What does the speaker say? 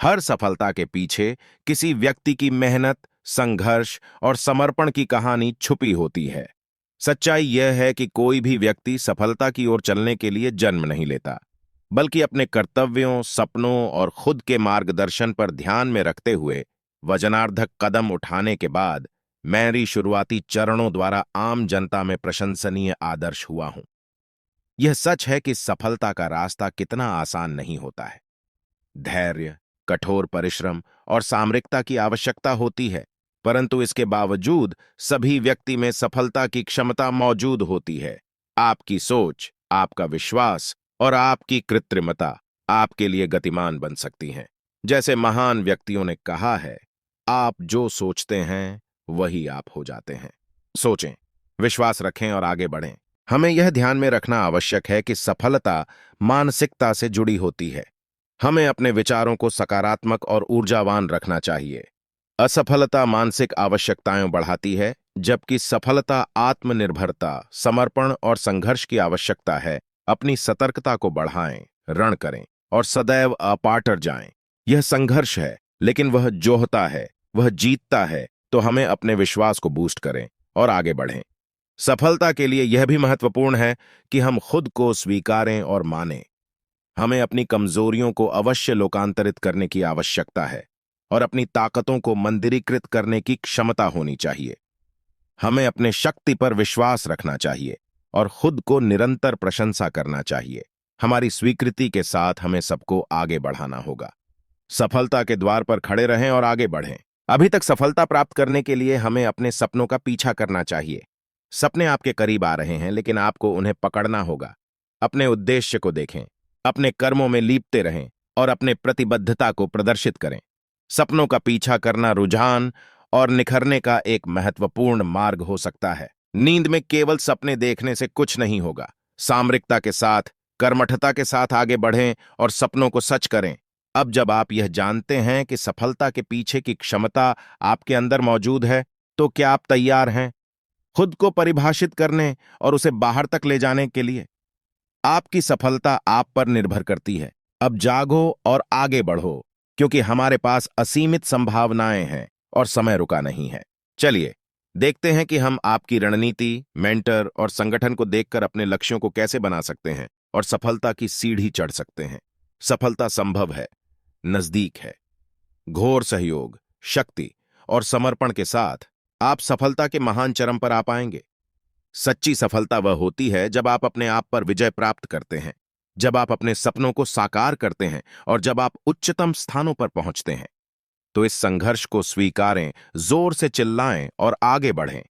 हर सफलता के पीछे किसी व्यक्ति की मेहनत, संघर्ष और समर्पण की कहानी छुपी होती है। सच्चाई यह है कि कोई भी व्यक्ति सफलता की ओर चलने के लिए जन्म नहीं लेता, बल्कि अपने कर्तव्यों, सपनों और खुद के मार्गदर्शन पर ध्यान में रखते हुए वजनार्धक कदम उठाने के बाद मेरी शुरुआती चरणों द्वारा आम जनता में प्रशंसनीय आदर्श हुआ हूं। यह सच है कि सफलता का रास्ता कितना आसान नहीं होता है। धैर्य, कठोर परिश्रम और सामरिकता की आवश्यकता होती है, परंतु इसके बावजूद सभी व्यक्ति में सफलता की क्षमता मौजूद होती है। आपकी सोच, आपका विश्वास और आपकी कृत्रिमता आपके लिए गतिमान बन सकती हैं। जैसे महान व्यक्तियों ने कहा है, आप जो सोचते हैं वही आप हो जाते हैं। सोचें, विश्वास रखें और आगे बढ़ें। हमें यह ध्यान में रखना आवश्यक है कि सफलता मानसिकता से जुड़ी होती है। हमें अपने विचारों को सकारात्मक और ऊर्जावान रखना चाहिए। असफलता मानसिक आवश्यकताएं बढ़ाती है, जबकि सफलता आत्मनिर्भरता, समर्पण और संघर्ष की आवश्यकता है। अपनी सतर्कता को बढ़ाएं, रण करें और सदैव अपाटर जाएं। यह संघर्ष है, लेकिन वह जोहता है, वह जीतता है। तो हमें अपने विश्वास को बूस्ट करें और आगे बढ़ें। सफलता के लिए यह भी महत्वपूर्ण है कि हम खुद को स्वीकारें और मानें। हमें अपनी कमजोरियों को अवश्य लोकांतरित करने की आवश्यकता है और अपनी ताकतों को मंदिरीकृत करने की क्षमता होनी चाहिए। हमें अपने शक्ति पर विश्वास रखना चाहिए और खुद को निरंतर प्रशंसा करना चाहिए। हमारी स्वीकृति के साथ हमें सबको आगे बढ़ाना होगा। सफलता के द्वार पर खड़े रहें और आगे बढ़ें। अभी तक सफलता प्राप्त करने के लिए हमें अपने सपनों का पीछा करना चाहिए। सपने आपके करीब आ रहे हैं, लेकिन आपको उन्हें पकड़ना होगा। अपने उद्देश्य को देखें, अपने कर्मों में लीपते रहें और अपने प्रतिबद्धता को प्रदर्शित करें। सपनों का पीछा करना रुझान और निखरने का एक महत्वपूर्ण मार्ग हो सकता है। नींद में केवल सपने देखने से कुछ नहीं होगा। सामरिकता के साथ, कर्मठता के साथ आगे बढ़ें और सपनों को सच करें। अब जब आप यह जानते हैं कि सफलता के पीछे की क्षमता आपके अंदर मौजूद है, तो क्या आप तैयार हैं खुद को परिभाषित करने और उसे बाहर तक ले जाने के लिए? आपकी सफलता आप पर निर्भर करती है। अब जागो और आगे बढ़ो, क्योंकि हमारे पास असीमित संभावनाएं हैं और समय रुका नहीं है। चलिए देखते हैं कि हम आपकी रणनीति, मेंटर और संगठन को देखकर अपने लक्ष्यों को कैसे बना सकते हैं और सफलता की सीढ़ी चढ़ सकते हैं। सफलता संभव है, नजदीक है। घोर सहयोग, शक्ति और समर्पण के साथ आप सफलता के महान चरम पर आ पाएंगे। सच्ची सफलता वह होती है जब आप अपने आप पर विजय प्राप्त करते हैं, जब आप अपने सपनों को साकार करते हैं और जब आप उच्चतम स्थानों पर पहुंचते हैं। तो इस संघर्ष को स्वीकारें, जोर से चिल्लाएं और आगे बढ़ें।